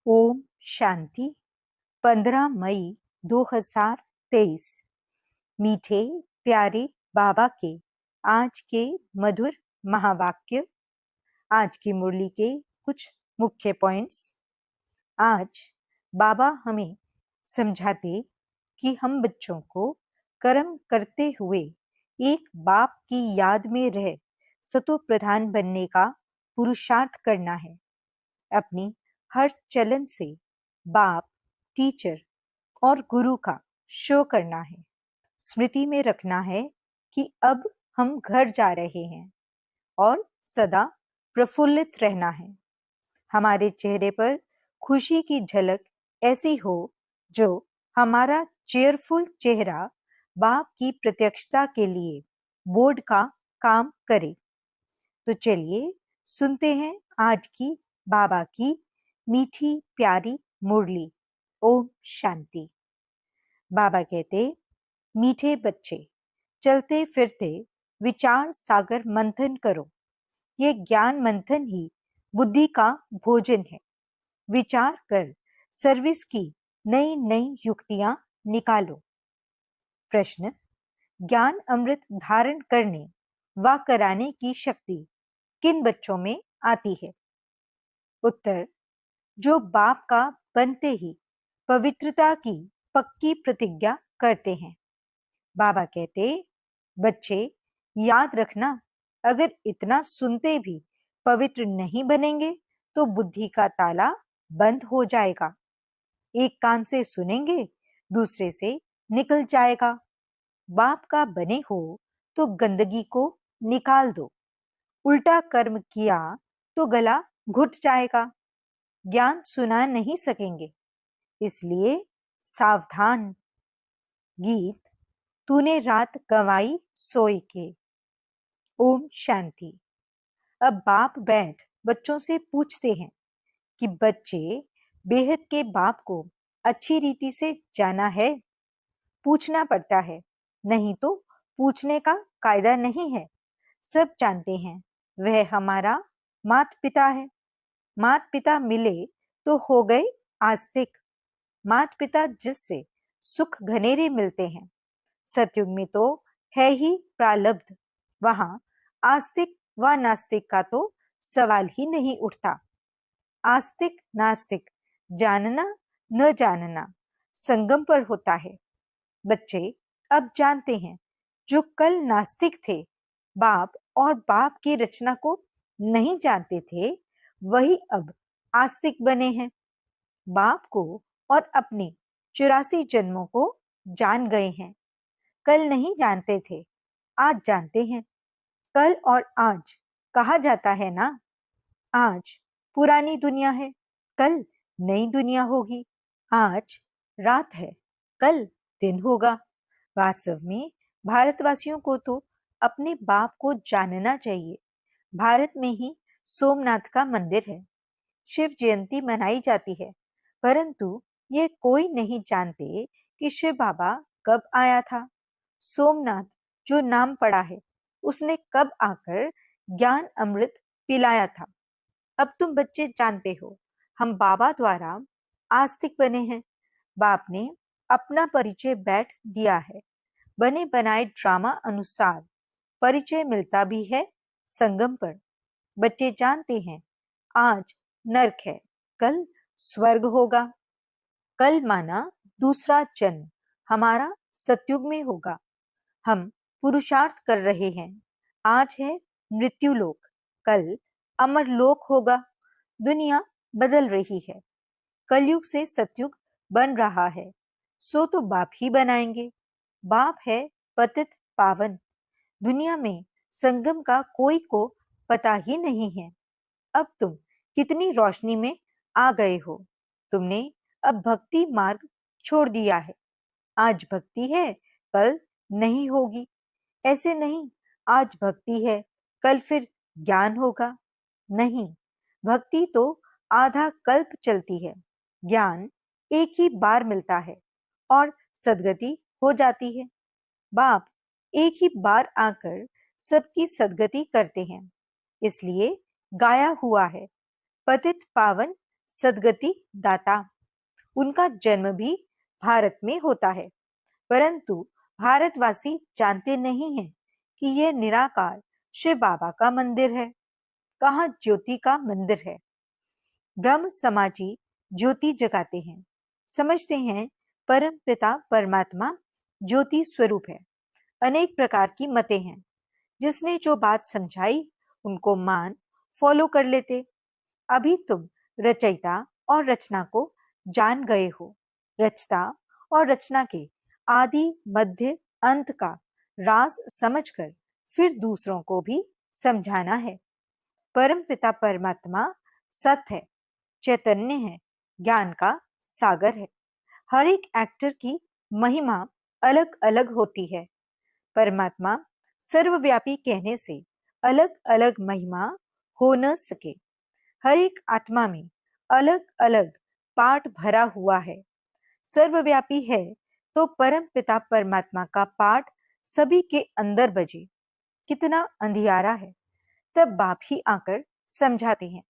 ओम शांति। 15 मई 2023। मीठे प्यारे बाबा के आज के मधुर महावाक्य। आज की मुरली के कुछ मुख्य पॉइंट्स। आज बाबा हमें समझाते कि हम बच्चों को कर्म करते हुए एक बाप की याद में रह सतो प्रधान बनने का पुरुषार्थ करना है। अपनी हर चलन से बाप, टीचर और गुरु का शो करना है। स्मृति में रखना है कि अब हम घर जा रहे हैं और सदा प्रफुल्लित रहना है। हमारे चेहरे पर खुशी की झलक ऐसी हो जो हमारा चेयरफुल चेहरा बाप की प्रत्यक्षता के लिए बोर्ड का काम करे। तो चलिए सुनते हैं आज की बाबा की मीठी प्यारी मुरली। ओम शांति। बाबा कहते, मीठे बच्चे, चलते फिरते विचार सागर मंथन करो। ये ज्ञान मंथन ही बुद्धि का भोजन है। विचार कर सर्विस की नई नई युक्तियां निकालो। प्रश्न, ज्ञान अमृत धारण करने व कराने की शक्ति किन बच्चों में आती है? उत्तर, जो बाप का बनते ही पवित्रता की पक्की प्रतिज्ञा करते हैं। बाबा कहते, बच्चे याद रखना, अगर इतना सुनते भी पवित्र नहीं बनेंगे तो बुद्धि का ताला बंद हो जाएगा। एक कान से सुनेंगे, दूसरे से निकल जाएगा। बाप का बने हो तो गंदगी को निकाल दो। उल्टा कर्म किया तो गला घुट जाएगा। ज्ञान सुना नहीं सकेंगे, इसलिए सावधान। गीत, तूने रात गंवाई सोई के। ओम शांति। अब बाप बैठ बच्चों से पूछते हैं कि बच्चे बेहद के बाप को अच्छी रीति से जाना है? पूछना पड़ता है, नहीं तो पूछने का कायदा नहीं है। सब जानते हैं वह हमारा माता पिता है। माता पिता मिले तो हो गए आस्तिक। माता पिता जिससे सुख घनेरे मिलते हैं। सतयुग में तो है ही प्रालब्ध, वहां आस्तिक व नास्तिक का तो सवाल ही नहीं उठता। आस्तिक नास्तिक, जानना न जानना संगम पर होता है। बच्चे अब जानते हैं, जो कल नास्तिक थे, बाप और बाप की रचना को नहीं जानते थे, वही अब आस्तिक बने हैं। बाप को और अपने 84 जन्मों को जान गए हैं। कल नहीं जानते थे, आज जानते हैं। कल और आज कहा जाता है ना, आज पुरानी दुनिया है, कल नई दुनिया होगी। आज रात है, कल दिन होगा। वास्तव में भारतवासियों को तो अपने बाप को जानना चाहिए। भारत में ही सोमनाथ का मंदिर है, शिव जयंती मनाई जाती है, परंतु ये कोई नहीं जानते कि शिव बाबा कब आया था। सोमनाथ जो नाम पड़ा है, उसने कब आकर ज्ञान अमृत पिलाया था। अब तुम बच्चे जानते हो, हम बाबा द्वारा आस्तिक बने हैं। बाप ने अपना परिचय बैठ दिया है। बने बनाए ड्रामा अनुसार परिचय मिलता भी है संगम पर। बच्चे जानते हैं, आज नरक है, कल स्वर्ग होगा। कल माना दूसरा जन्म हमारा सतयुग में होगा। हम पुरुषार्थ कर रहे हैं। आज है मृत्यु लोक, कल अमर लोक होगा। दुनिया बदल रही है, कलयुग से सतयुग बन रहा है, सो तो बाप ही बनाएंगे। बाप है पतित पावन। दुनिया में संगम का कोई को पता ही नहीं है। अब तुम कितनी रोशनी में आ गए हो। तुमने अब भक्ति मार्ग छोड़ दिया है। आज भक्ति है, कल नहीं होगी। ऐसे नहीं, आज भक्ति है, कल फिर ज्ञान होगा। नहीं, भक्ति तो आधा कल्प चलती है। ज्ञान एक ही बार मिलता है और सद्गति हो जाती है। बाप एक ही बार आकर सबकी सद्गति करते हैं, इसलिए गाया हुआ है, पतित पावन सद्गति दाता। उनका जन्म भी भारत में होता है, परंतु भारतवासी जानते नहीं हैं कि यह निराकार शिव बाबा का मंदिर है। कहाँ ज्योति का मंदिर है। ब्रह्म समाजी ज्योति जगाते हैं, समझते हैं परम पिता परमात्मा ज्योति स्वरूप है। अनेक प्रकार की मतें हैं, जिसने जो बात समझाई उनको मान फॉलो कर लेते। अभी तुम रचयिता और रचना को जान गए हो। रचता और रचना के आदि मध्य अंत का राज समझकर फिर दूसरों को भी समझाना है। परम पिता परमात्मा सत्य है, चैतन्य है, ज्ञान का सागर है। हर एक एक्टर की महिमा अलग अलग होती है। परमात्मा सर्वव्यापी कहने से अलग अलग महिमा हो न सके। हर एक आत्मा में अलग अलग पाठ भरा हुआ है। सर्वव्यापी है तो परम पिता परमात्मा का पाठ सभी के अंदर बजे। कितना अंधियारा है, तब बाप ही आकर समझाते हैं।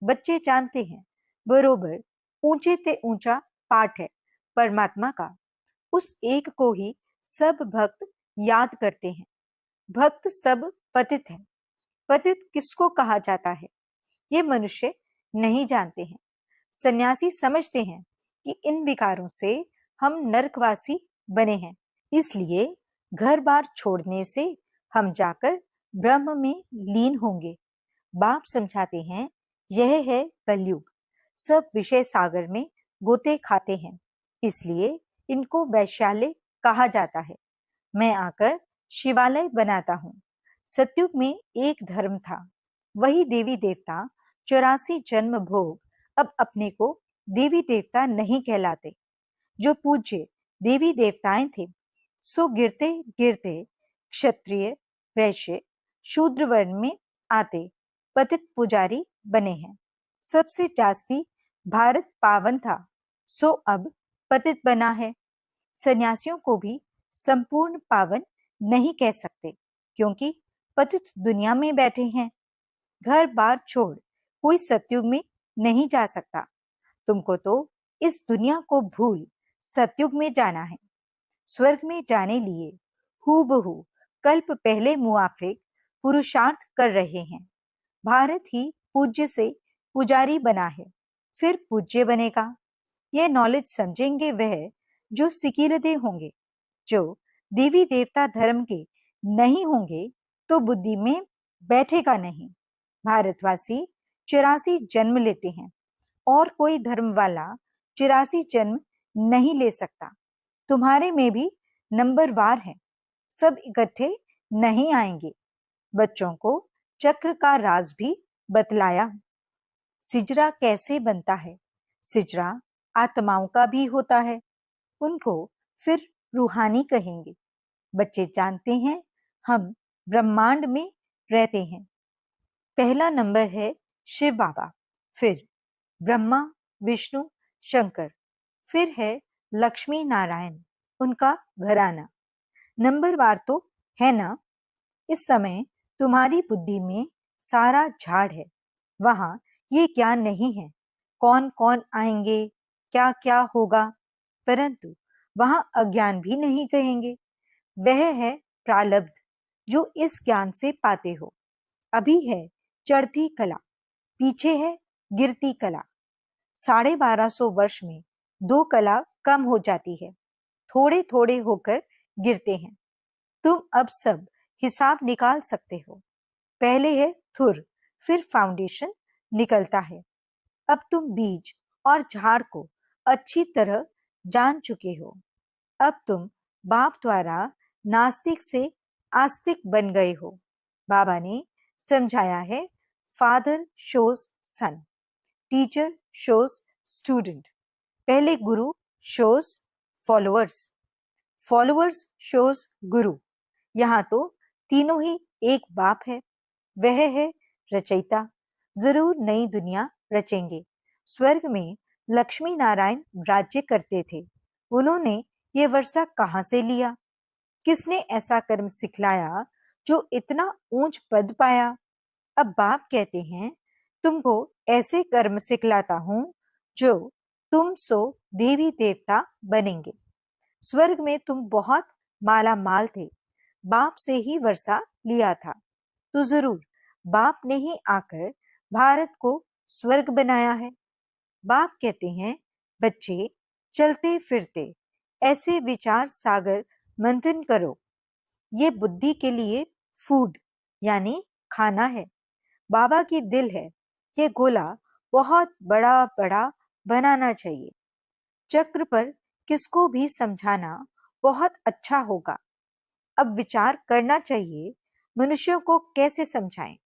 बच्चे जानते हैं बरोबर ऊंचे ते ऊंचा पाठ है परमात्मा का। उस एक को ही सब भक्त याद करते हैं। भक्त सब पतित हैं। पतित किसको कहा जाता है ये मनुष्य नहीं जानते हैं। सन्यासी समझते हैं कि इन विकारों से हम नरकवासी बने हैं, इसलिए घर बार छोड़ने से हम जाकर ब्रह्म में लीन होंगे। बाप समझाते हैं यह है कलयुग। सब विषय सागर में गोते खाते हैं, इसलिए इनको वैश्यालय कहा जाता है। मैं आकर शिवालय बनाता हूँ। सतयुग में एक धर्म था, वही देवी देवता 84 जन्म भोग अब अपने को देवी देवता नहीं कहलाते। जो पूज्य देवी देवताएं थे सो गिरते गिरते क्षत्रिय वैश्य शूद्र वर्ण में आते पतित पुजारी बने हैं। सबसे जास्ती भारत पावन था सो अब पतित बना है। सन्यासियों को भी संपूर्ण पावन नहीं कह सकते, क्योंकि पतित दुनिया में बैठे हैं। घर बार छोड़ कोई सतयुग में नहीं जा सकता। तुमको तो इस दुनिया को भूल सतयुग में जाना है। स्वर्ग में जाने लिए हूबहू कल्प पहले मुआफिक पुरुषार्थ कर रहे हैं। भारत ही पूज्य से पुजारी बना है, फिर पूज्य बनेगा। यह नॉलेज समझेंगे वह जो सिकीरदे होंगे। जो देवी देवता धर्म के नहीं होंगे तो बुद्धि में बैठेगा नहीं। भारतवासी 84 जन्म लेते हैं और कोई धर्म वाला 84 जन्म नहीं ले सकता। तुम्हारे में भी नंबरवार है, सब इकट्ठे नहीं आएंगे। बच्चों को चक्र का राज भी बतलाया। सिजरा कैसे बनता है। सिजरा आत्माओं का भी होता है, उनको फिर रूहानी कहेंगे। बच्चे जानते हैं हम ब्रह्मांड में रहते हैं। पहला नंबर है शिव बाबा, फिर ब्रह्मा विष्णु शंकर, फिर है लक्ष्मी नारायण उनका घराना। नंबरवार तो है ना। इस समय तुम्हारी बुद्धि में सारा झाड़ है, वहां ये ज्ञान नहीं है कौन कौन आएंगे क्या क्या होगा, परंतु वहां अज्ञान भी नहीं कहेंगे। वह है प्रालब्ध जो इस ज्ञान से पाते हो। अभी है चढ़ती कला, पीछे है गिरती कला। 1250 वर्ष में दो कला कम हो जाती है, थोड़े थोड़े होकर गिरते हैं। तुम अब सब हिसाब निकाल सकते हो। पहले है थुर, फिर फाउंडेशन निकलता है। अब तुम बीज और झाड़ को अच्छी तरह जान चुके हो। अब तुम बाप द्वारा नास्तिक से आस्तिक बन गए हो। बाबा ने समझाया है फादर शोज सन, टीचर शोज स्टूडेंट। पहले गुरु शोज फॉलोअर्स, फॉलोअर्स शोज गुरु। यहाँ तो तीनों ही एक बाप है। वह है रचयिता, जरूर नई दुनिया रचेंगे। स्वर्ग में लक्ष्मी नारायण राज्य करते थे। उन्होंने ये वर्षा कहाँ से लिया। किसने ऐसा कर्म सिखलाया जो इतना ऊंच पद पाया। अब बाप कहते हैं तुमको ऐसे कर्म सिखलाता हूं जो तुम सो देवी देवता बनेंगे। स्वर्ग में तुम बहुत माला माल थे, बाप से ही वर्षा लिया था, तो जरूर बाप ने ही आकर भारत को स्वर्ग बनाया है। बाप कहते हैं, बच्चे चलते फिरते ऐसे विचार सागर मंथन करो। ये बुद्धि के लिए फूड यानी खाना है। बाबा की दिल है, ये गोला बहुत बड़ा बड़ा बनाना चाहिए। चक्र पर किसको भी समझाना बहुत अच्छा होगा। अब विचार करना चाहिए, मनुष्यों को कैसे समझाएं।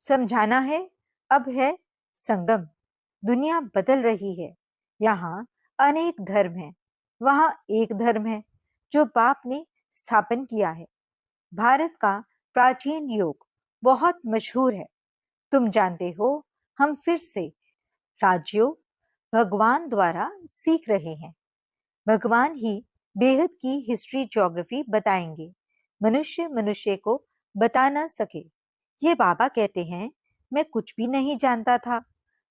समझाना है, अब है संगम। दुनिया बदल रही है, यहाँ अनेक धर्म हैं, वहाँ एक धर्म है जो बाप ने स्थापन किया है। भारत का प्राचीन योग बहुत मशहूर है, तुम जानते हो। हम फिर से राजयोग भगवान द्वारा सीख रहे हैं। भगवान ही बेहद की हिस्ट्री ज्योग्राफी बताएंगे, मनुष्य मनुष्य को बता ना सके। ये बाबा कहते हैं, मैं कुछ भी नहीं जानता था।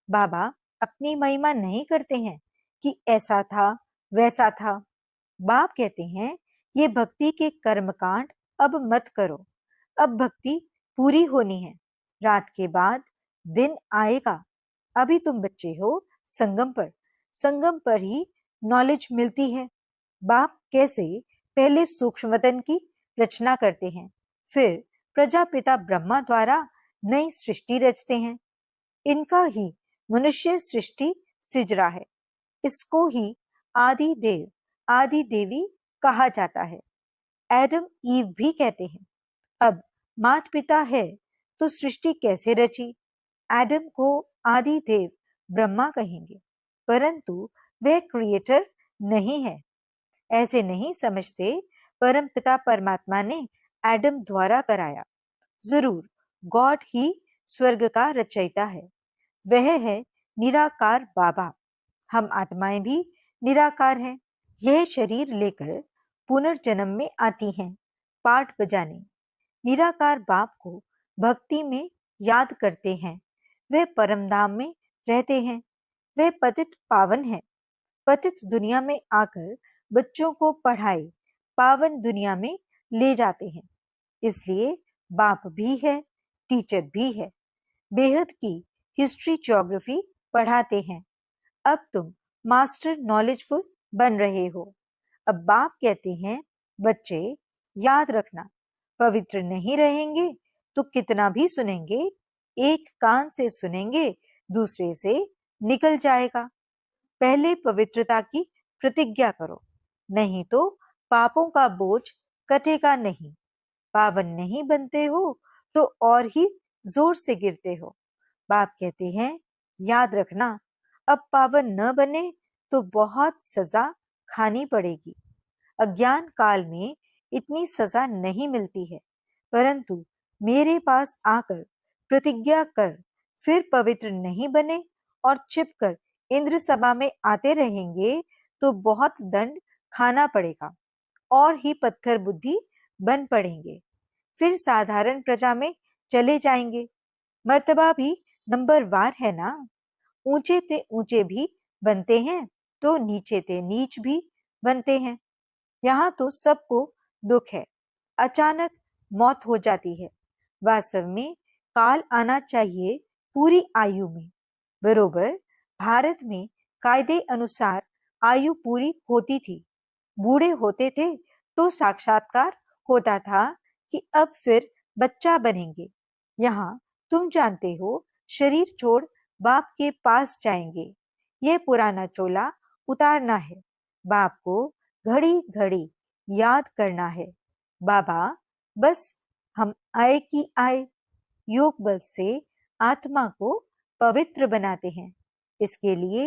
बाबा अपनी महिमा नहीं करते हैं कि ऐसा था वैसा था। बाप कहते हैं, ये भक्ति के कर्मकांड अब मत करो। अब भक्ति पूरी होनी है, रात के बाद दिन आएगा। अभी तुम बच्चे हो, संगम पर ही नॉलेज मिलती है। बाप कैसे पहले सूक्ष्म वतन की रचना करते हैं, फिर प्रजापिता ब्रह्मा द्वारा नई सृष्टि रचते हैं। इनका ही मनुष्य सृष्टि सिजरा है। इसको ही आदि देव आदि देवी कहा जाता है। एडम ईव भी कहते हैं। अब माता पिता है तो सृष्टि कैसे रची। एडम को आदि देव ब्रह्मा कहेंगे, परंतु वह क्रिएटर नहीं है, ऐसे नहीं समझते। परमपिता परमात्मा ने एडम द्वारा कराया। जरूर गॉड ही स्वर्ग का रचयिता है, वह है निराकार बाबा। हम आत्माएं भी निराकार हैं। यह शरीर लेकर पुनर्जन्म में आती हैं पाठ बजाने। निराकार बाप को भक्ति में याद करते हैं, वे परम धाम में रहते हैं। वे पतित पावन है, पतित दुनिया में आकर बच्चों को पढ़ाए पावन दुनिया में ले जाते हैं। इसलिए बाप भी है, टीचर भी है। बेहद की हिस्ट्री ज्योग्राफी पढ़ाते हैं। अब तुम मास्टर नॉलेजफुल बन रहे हो। अब बाप कहते हैं, बच्चे याद रखना, पवित्र नहीं रहेंगे तो कितना भी सुनेंगे, एक कान से सुनेंगे दूसरे से निकल जाएगा। पहले पवित्रता की प्रतिज्ञा करो, नहीं तो पापों का बोझ कटेगा नहीं। पावन नहीं बनते हो तो और ही जोर से गिरते हो। बाप कहते हैं, याद रखना, अब पावन न बने तो बहुत सजा खानी पड़ेगी। अज्ञान काल में इतनी सजा नहीं मिलती है, परंतु मेरे पास आकर प्रतिज्ञा कर फिर पवित्र नहीं बने और छिपकर इंद्र सभा में आते रहेंगे तो बहुत दंड खाना पड़ेगा और ही पत्थर बुद्धि बन पड़ेंगे। फिर साधारण प्रजा में चले जाएंगे। मर्तबा भी नंबर वार है ना, ऊंचे ते ऊंचे भी बनते हैं तो नीचे ते नीच भी बनते हैं। यहाँ तो सबको दुख है, अचानक मौत हो जाती है। वास्तव में काल आना चाहिए पूरी आयु में। बरोबर भारत में कायदे अनुसार आयु पूरी होती थी, बूढ़े होते थे तो साक्षात्कार होता था कि अब फिर बच्चा बनेंगे। यहाँ तुम जानते हो, शरीर छोड़ बाप के पास जाएंगे। ये पुराना चोला उतारना है, बाप को घड़ी घड़ी याद करना है। बाबा बस हम आए कि आए, योग बल से आत्मा को पवित्र बनाते हैं। इसके लिए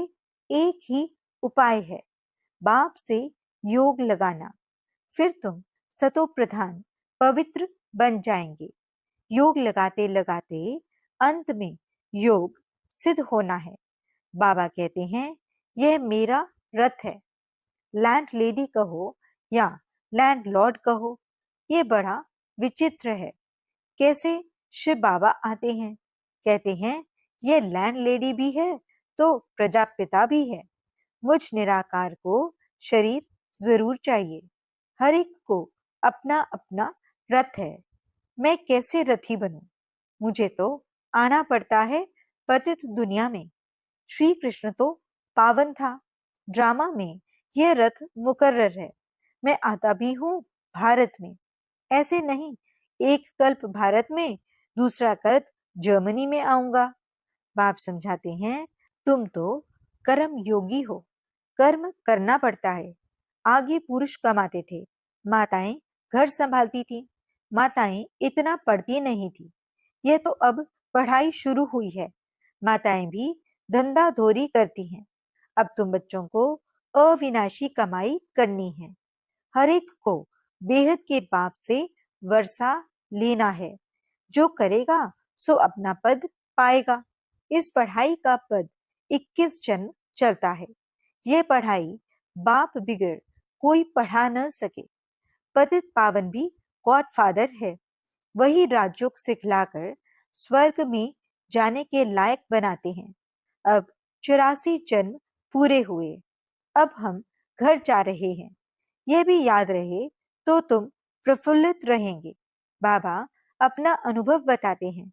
एक ही उपाय है, बाप से योग लगाना। फिर तुम सतो प्रधान पवित्र बन जाएंगे। योग लगाते लगाते अंत में योग सिद्ध होना है। बाबा कहते हैं, यह मेरा रथ है। लैंड लेडी कहो या लैंड लॉर्ड कहो, ये बड़ा विचित्र है। कैसे शिव बाबा आते हैं, कहते हैं ये लैंडलेडी भी है तो प्रजापिता भी है। मुझ निराकार को शरीर जरूर चाहिए। हर एक को अपना अपना रथ है। मैं कैसे रथी बनूं? मुझे तो आना पड़ता है पतित दुनिया में। श्री कृष्ण तो पावन था। ड्रामा में यह रथ मुकर्रर है। मैं आता भी हूँ भारत में। ऐसे नहीं, एक कल्प भारत में, दूसरा कल्प जर्मनी में आऊंगा। बाप समझाते हैं, तुम तो कर्म योगी हो। कर्म करना पड़ता है। आगे पुरुष कमाते थे, माताएं घर संभालती थी। माताएं इतना पढ़ती नहीं थी। यह तो अब पढ़ाई शुरू हुई है। माताएं भी धंधा धोरी करती हैं। अब तुम बच्चों को अविनाशी कमाई करनी है। हर एक को बेहद के बाप से वर्षा लेना है। जो करेगा सो अपना पद पाएगा। इस पढ़ाई का पद 21 जन्म चलता है। यह पढ़ाई बाप बिगड़ कोई पढ़ा न सके। पतित पावन भी गॉडफादर है। वही राजयोग सिखलाकर स्वर्ग में जाने के लायक बनाते हैं। अब 84 जन्म पूरे हुए। अब हम घर जा रहे हैं। यह भी याद रहे तो तुम प्रफुल्लित रहेंगे। बाबा अपना अनुभव बताते हैं।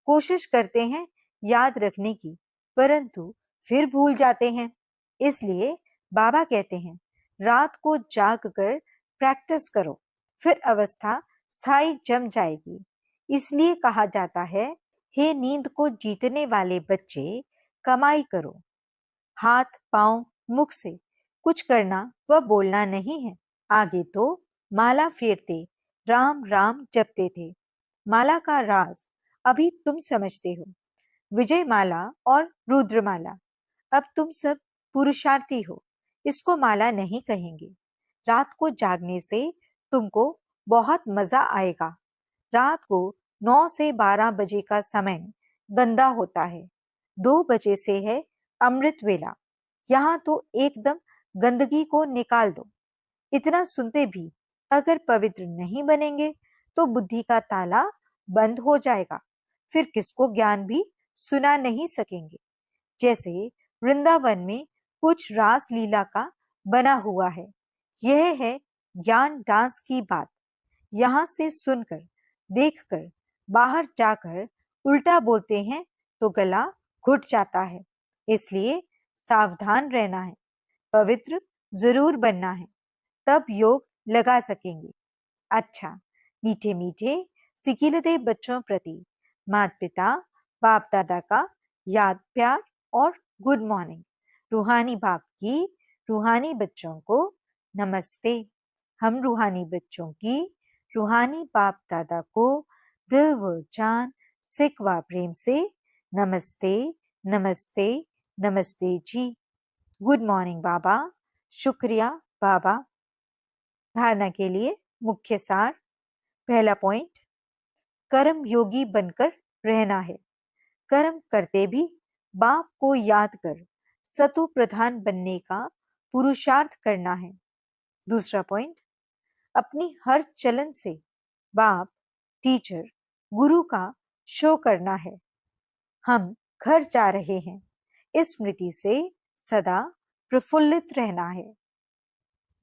कोशिश करते हैं याद रखने की, परंतु फिर भूल जाते हैं। इसलिए बाबा कहते हैं, रात को जाग कर प्रैक्टिस करो, फिर अवस्था स्थायी जम जाएगी। इसलिए कहा जाता है, हे नींद को जीतने वाले बच्चे, कमाई करो। हाथ पांव मुख से कुछ करना व बोलना नहीं है। आगे तो माला फेरते राम राम जपते थे। माला का राज अभी तुम समझते हो। विजय माला और रुद्रमाला। अब तुम सब पुरुषार्थी हो, इसको माला नहीं कहेंगे। रात को जागने से तुमको बहुत मजा आएगा। रात को 9 से 12 बजे का समय गंदा होता है। 2 बजे से है अमृत वेला। यहाँ तो एकदम गंदगी को निकाल दो। इतना सुनते भी अगर पवित्र नहीं बनेंगे तो बुद्धि का ताला बंद हो जाएगा। फिर किसको ज्ञान भी सुना नहीं सकेंगे। जैसे वृंदावन में कुछ रास लीला का बना हुआ है। यह है ज्ञान डांस की बात। यहाँ से सुनकर देखकर बाहर जाकर उल्टा बोलते हैं तो गला घुट जाता है। इसलिए सावधान रहना है। पवित्र जरूर बनना है, तब योग लगा सकेंगे। अच्छा, मीठे मीठे सिकिलते बच्चों प्रति माता पिता बाप दादा का याद प्यार और गुड मॉर्निंग। रूहानी बाप की रूहानी बच्चों को नमस्ते। हम रूहानी बच्चों की रूहानी बाप दादा को दिल व जान सिक व प्रेम से नमस्ते नमस्ते नमस्ते जी। गुड मॉर्निंग बाबा। शुक्रिया बाबा। धारणा के लिए मुख्य सार। पहला पॉइंट, कर्म योगी बनकर रहना है। कर्म करते भी बाप को याद कर सतु प्रधान बनने का पुरुषार्थ करना है। दूसरा पॉइंट, अपनी हर चलन से बाप टीचर गुरु का शो करना है। हम घर जा रहे हैं, इस स्मृति से सदा प्रफुल्लित रहना है।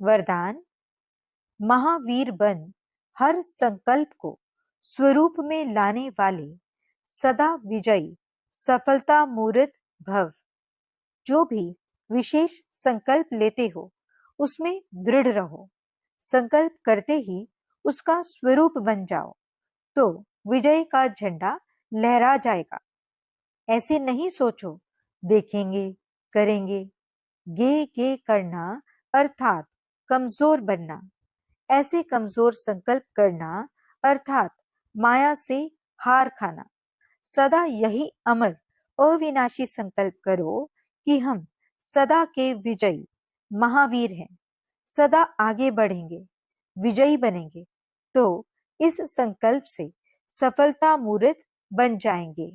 वरदान, महावीर बन हर संकल्प को स्वरूप में लाने वाले सदा विजयी सफलता मूर्त भव। जो भी विशेष संकल्प लेते हो उसमें दृढ़ रहो। संकल्प करते ही उसका स्वरूप बन जाओ तो विजय का झंडा लहरा जाएगा। ऐसे नहीं सोचो देखेंगे करेंगे। गे करना अर्थात कमजोर बनना। ऐसे कमजोर संकल्प करना अर्थात माया से हार खाना। सदा यही अमर अविनाशी संकल्प करो कि हम सदा के विजयी महावीर हैं। सदा आगे बढ़ेंगे, विजयी बनेंगे तो इस संकल्प से सफलता मूर्त बन जाएंगे।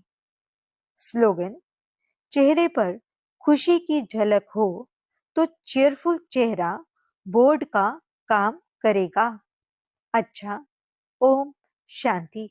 स्लोगन, चेहरे पर खुशी की झलक हो तो चेयरफुल चेहरा बोर्ड का काम करेगा। अच्छा, ओम शांति।